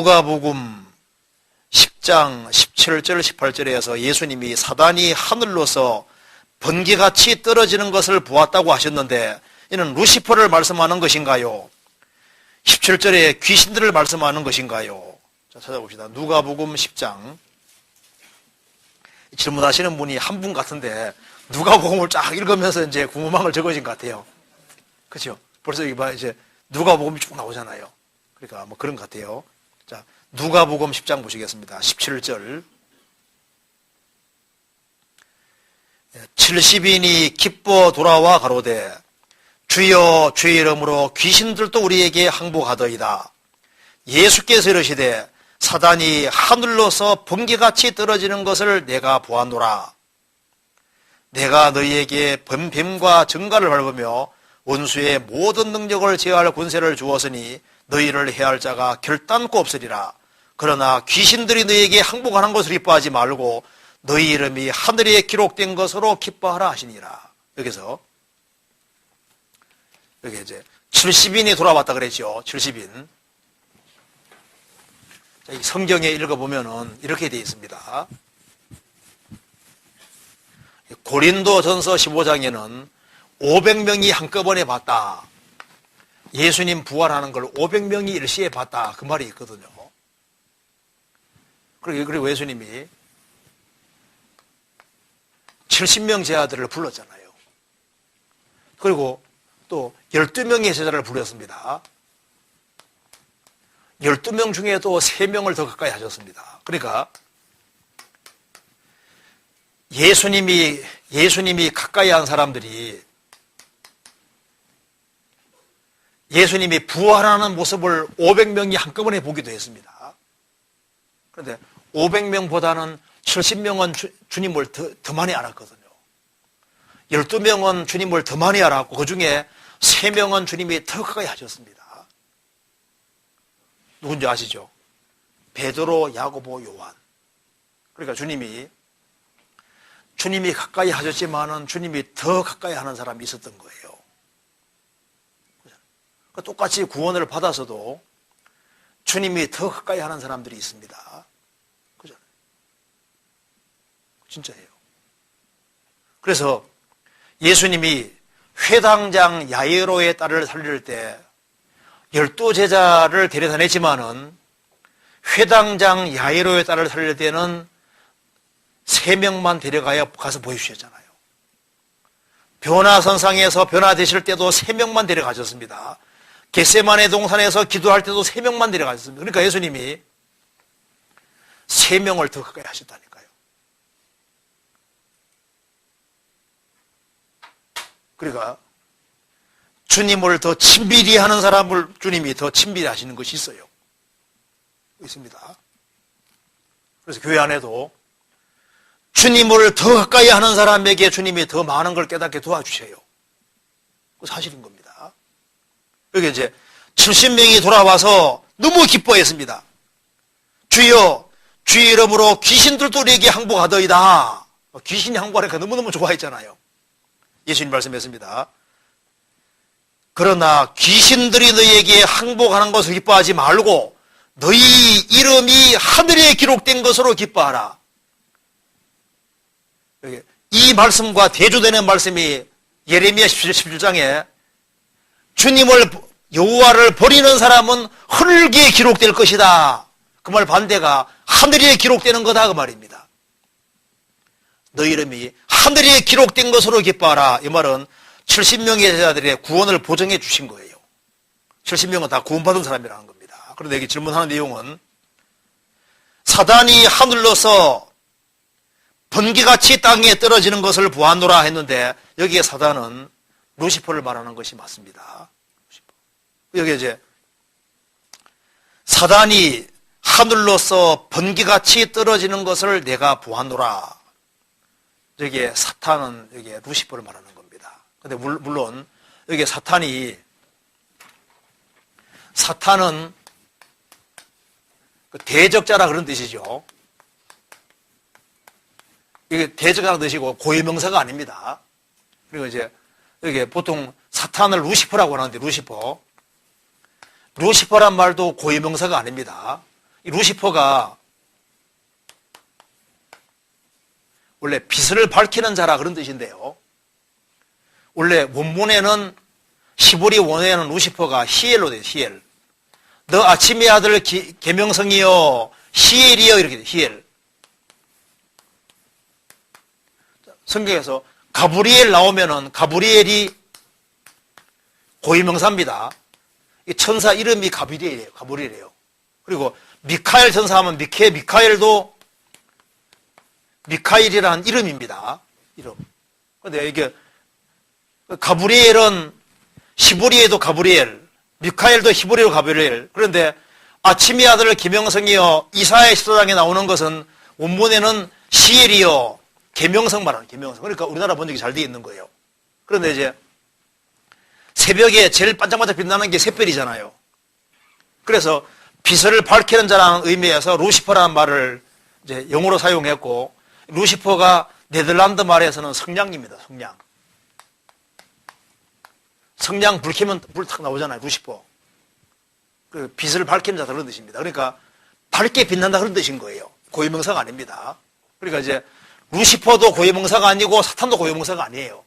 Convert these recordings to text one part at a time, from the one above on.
누가복음 10장 17절 18절에서 예수님이 사단이 하늘로서 번개같이 떨어지는 것을 보았다고 하셨는데 이는 루시퍼를 말씀하는 것인가요? 17절에 귀신들을 말씀하는 것인가요? 자, 찾아봅시다. 누가복음 10장. 질문하시는 분이 한 분 같은데 누가복음을 쫙 읽으면서 이제 궁금한 걸 적으신 것 같아요. 그렇죠? 벌써 여기 봐 이제 누가복음이 쭉 나오잖아요. 그러니까 뭐 그런 것 같아요. 자, 누가복음 10장 보시겠습니다. 17절. 70인이 기뻐 돌아와 가로되 주여 주의 이름으로 귀신들도 우리에게 항복하더이다. 예수께서 이르시되 사단이 하늘로서 번개같이 떨어지는 것을 내가 보았노라. 내가 너희에게 뱀과 정갈을 밟으며 원수의 모든 능력을 제어할 권세를 주었으니 너희를 해할 자가 결단코 없으리라. 그러나 귀신들이 너희에게 항복하는 것을 기뻐하지 말고 너희 이름이 하늘에 기록된 것으로 기뻐하라 하시니라. 여기서 여기 이제 70인이 돌아왔다 그랬죠. 70인. 성경에 읽어보면은 이렇게 되어 있습니다. 고린도전서 15장에는 500명이 한꺼번에 봤다. 예수님 부활하는 걸 500명이 일시에 봤다. 그 말이 있거든요. 그리고 예수님이 70명 제자들을 불렀잖아요. 그리고 또 12명의 제자를 불렀습니다. 12명 중에도 3명을 더 가까이 하셨습니다. 그러니까 예수님이 가까이 한 사람들이 예수님이 부활하는 모습을 500명이 한꺼번에 보기도 했습니다. 그런데 500명보다는 70명은 주님을 더 많이 알았거든요. 12명은 주님을 더 많이 알았고 그 중에 3명은 주님이 더 가까이 하셨습니다. 누군지 아시죠? 베드로, 야고보, 요한. 그러니까 주님이 가까이 하셨지만은 주님이 더 가까이 하는 사람이 있었던 거예요. 그러니까 똑같이 구원을 받아서도 주님이 더 가까이 하는 사람들이 있습니다. 그죠? 진짜예요. 그래서 예수님이 회당장 야이로의 딸을 살릴 때 12제자를 데려다녔지만은 회당장 야이로의 딸을 살릴 때는 3명만 가서 보여주셨잖아요. 변화선상에서 변화되실 때도 3명만 데려가셨습니다. 겟세마네 동산에서 기도할 때도 3명만 데려가셨습니다. 그러니까 예수님이 3명을 더 가까이 하셨다니까요. 그러니까 주님을 더 친밀히 하는 사람을 주님이 더 친밀히 하시는 것이 있어요. 있습니다. 그래서 교회 안에도 주님을 더 가까이 하는 사람에게 주님이 더 많은 걸 깨닫게 도와주셔요. 그 사실인 겁니다. 여기 이제 70명이 돌아와서 너무 기뻐했습니다. 주여, 주의 이름으로 귀신들도 우리에게 항복하더이다. 귀신이 항복하니까 너무너무 좋아했잖아요. 예수님 말씀했습니다. 그러나 귀신들이 너희에게 항복하는 것을 기뻐하지 말고 너희 이름이 하늘에 기록된 것으로 기뻐하라. 이 말씀과 대조되는 말씀이 예레미야 17장에 주님을 여호와를 버리는 사람은 흙에 기록될 것이다. 그 말 반대가 하늘에 기록되는 거다 그 말입니다. 너희 이름이 하늘에 기록된 것으로 기뻐하라. 이 말은 70명의 제자들의 구원을 보증해 주신 거예요. 70명은 다 구원받은 사람이라는 겁니다. 그런데 여기 질문하는 내용은 사단이 하늘로서 번개같이 땅에 떨어지는 것을 보았노라 했는데 여기에 사단은 루시퍼를 말하는 것이 맞습니다. 여기 이제 사단이 하늘로서 번개같이 떨어지는 것을 내가 보았노라. 여기에 사탄은 여기에 루시퍼를 말하는 겁니다. 근데 물론 여기에 사탄은 대적자라 그런 뜻이죠. 이게 대적자라는 뜻이고 고유명사가 아닙니다. 그리고 이제 여기 보통 사탄을 루시퍼라고 하는데 루시퍼란 말도 고유명사가 아닙니다. 이 루시퍼가 원래 빛을 밝히는 자라 그런 뜻인데요. 원래 원문에는 히브리 원어에는 루시퍼가 히엘로 돼요. 히엘. 너 아침의 아들 계명성이여 히엘이여 이렇게 돼요. 히엘. 성경에서 가브리엘 나오면은 가브리엘이 고유명사입니다. 이 천사 이름이 가브리엘이에요. 가브리엘이에요. 그리고 미카엘 천사하면 미카엘도 미카엘이라는 이름입니다. 이름. 그런데 이게 가브리엘은 히브리에도 가브리엘, 미카엘도 히브리로 가브리엘. 그런데 아침의 아들 계명성이여 이사야 14장에 나오는 것은 원문에는 시엘이여 계명성 말하는 계명성. 그러니까 우리나라 번역이 잘 되어 있는 거예요. 그런데 이제 새벽에 제일 반짝반짝 빛나는 게 샛별이잖아요. 그래서 빛을 밝히는 자라는 의미에서 루시퍼라는 말을 이제 영어로 사용했고, 루시퍼가 네덜란드 말에서는 성냥입니다. 성냥. 성냥 불 켜면 불 탁 나오잖아요. 루시퍼. 그 빛을 밝히는 자다 그런 뜻입니다. 그러니까 밝게 빛난다 그런 뜻인 거예요. 고유명사가 아닙니다. 그러니까 이제 루시퍼도 고유명사가 아니고 사탄도 고유명사가 아니에요.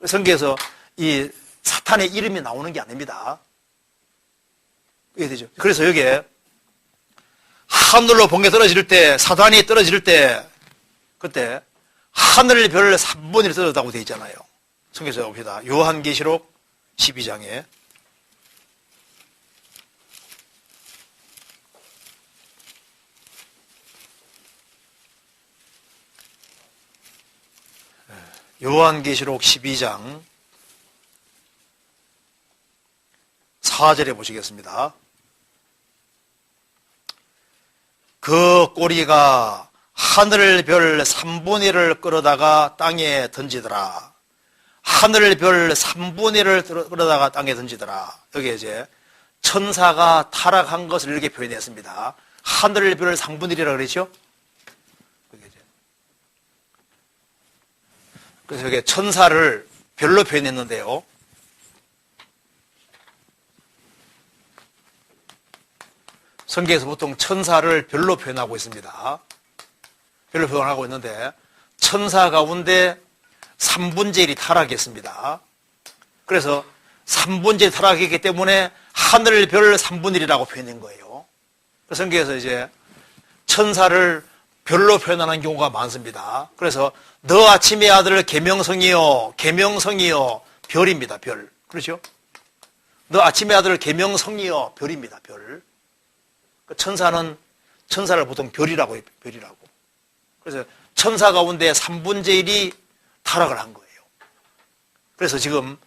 성경에서 이 사탄의 이름이 나오는 게 아닙니다. 이해되죠? 그래서 여기에 하늘로 번개 떨어질 때, 사단이 떨어질 때, 그때 하늘 별 3분의 1 떨어졌다고 되어 있잖아요. 성경에서 봅시다. 요한계시록 12장에 요한계시록 12장 4절에 보시겠습니다. 그 꼬리가 하늘별 3분의 1을 끌어다가 땅에 던지더라. 하늘별 3분의 1을 끌어다가 땅에 던지더라. 여기에 이제 천사가 타락한 것을 이렇게 표현했습니다. 하늘별 3분의 1이라고 그랬죠? 그래서 여기 천사를 별로 표현했는데요. 성경에서 보통 천사를 별로 표현하고 있습니다. 별로 표현하고 있는데 천사 가운데 3분의 1이 타락했습니다. 그래서 3분의 1이 타락했기 때문에 하늘 별 3분의 1이라고 표현한 거예요. 성경에서 이제 천사를 별로 표현하는 경우가 많습니다. 그래서 너 아침의 아들 계명성이여, 계명성이여, 별입니다. 별. 그렇죠? 너 아침의 아들 계명성이여, 별입니다. 별. 천사를 보통 별이라고 해요. 별이라고. 그래서 천사 가운데 3분의 1이 타락을 한 거예요. 그래서 지금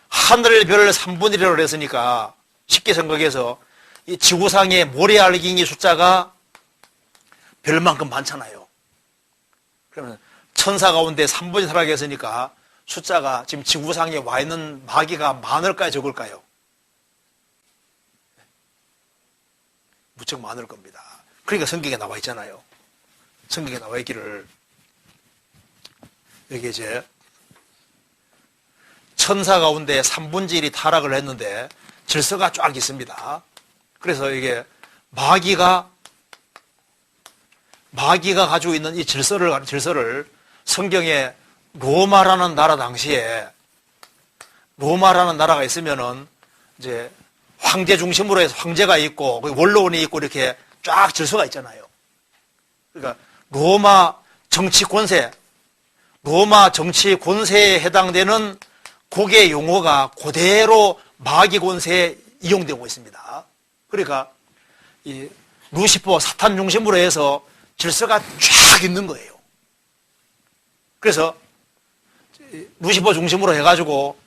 하늘 별 3분의 1이라고 했으니까 쉽게 생각해서 이 지구상의 모래알갱이 숫자가 별만큼 많잖아요. 그러면 천사 가운데 3분의 1이 타락했으니까 숫자가 지금 지구상에 와 있는 마귀가 많을까요? 적을까요? 무척 많을 겁니다. 그러니까 성경에 나와 있잖아요. 성경에 나와 있기를 여기 이제 천사 가운데 3분의 1이 타락을 했는데 질서가 쫙 있습니다. 그래서 이게 마귀가 가지고 있는 이 질서를 성경에 로마라는 나라 당시에 로마라는 나라가 있으면은 이제 황제 중심으로 해서 황제가 있고 원로원이 있고 이렇게 쫙 질서가 있잖아요. 그러니까 로마 정치 권세에 해당되는 고개 용어가 그대로 마귀 권세에 이용되고 있습니다. 그러니까 이 루시퍼 사탄 중심으로 해서 질서가 쫙 있는 거예요. 그래서 루시퍼 중심으로 해가지고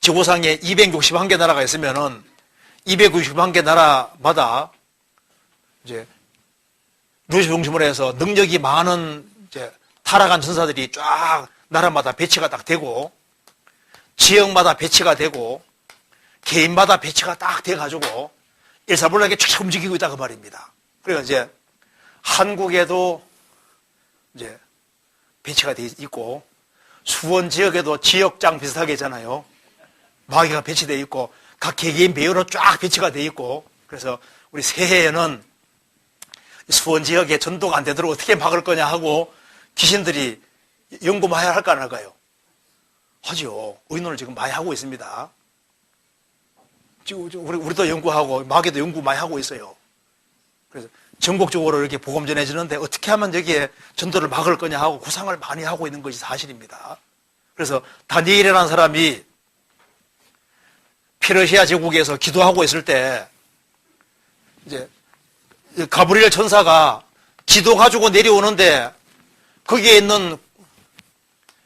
지구상에 261개 나라가 있으면은 261개 나라마다 이제 루시퍼 중심으로 해서 능력이 많은 이제 타락한 천사들이 쫙 나라마다 배치가 딱 되고 지역마다 배치가 되고 개인마다 배치가 딱 돼가지고 일사불란하게 쫙 움직이고 있다고 말입니다. 그래서 이제 한국에도 이제 배치가 돼 있고 수원 지역에도 지역장 비슷하게 있잖아요. 마귀가 배치되어 있고 각 개개인 배우로 쫙 배치가 되어 있고 그래서 우리 새해에는 수원 지역에 전도가 안 되도록 어떻게 막을 거냐 하고 귀신들이 연구 많이 할까 안 할까요? 하죠. 의논을 지금 많이 하고 있습니다. 지금 우리도 연구하고 마귀도 연구 많이 하고 있어요. 그래서 전국적으로 이렇게 복음 전해지는데 어떻게 하면 여기에 전도를 막을 거냐 하고 구상을 많이 하고 있는 것이 사실입니다. 그래서 다니엘이라는 사람이 페르시아 제국에서 기도하고 있을 때 이제 가브리엘 천사가 기도 가지고 내려오는데 거기에 있는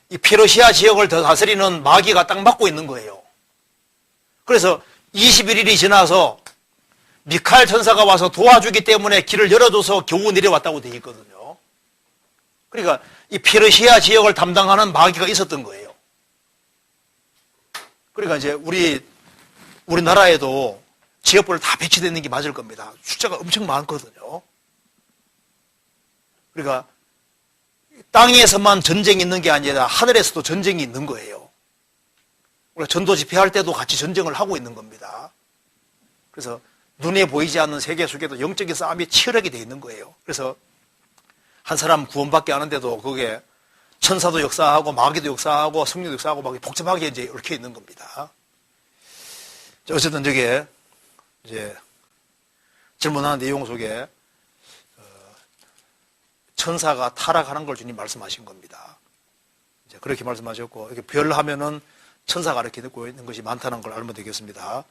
이 페르시아 지역을 더 다스리는 마귀가 딱 막고 있는 거예요. 그래서 21일이 지나서 미카엘 천사가 와서 도와주기 때문에 길을 열어줘서 겨우 내려왔다고 되어 있거든요. 그러니까 이 페르시아 지역을 담당하는 마귀가 있었던 거예요. 그러니까 이제 우리나라에도 지역별로 다 배치되어 있는 게 맞을 겁니다. 숫자가 엄청 많거든요. 그러니까 땅에서만 전쟁이 있는 게 아니라 하늘에서도 전쟁이 있는 거예요. 우리가 전도 집회할 때도 같이 전쟁을 하고 있는 겁니다. 그래서 눈에 보이지 않는 세계 속에도 영적인 싸움이 치열하게 되어 있는 거예요. 그래서 한 사람 구원받게 하는데도 그게 천사도 역사하고 마귀도 역사하고 성령도 역사하고 막 복잡하게 이제 얽혀 있는 겁니다. 어쨌든 저게 이제 질문하는 내용 속에 천사가 타락하는 걸 주님 말씀하신 겁니다. 이제 그렇게 말씀하셨고 이렇게 별하면은 천사가 이렇게 듣고 있는 것이 많다는 걸 알면 되겠습니다.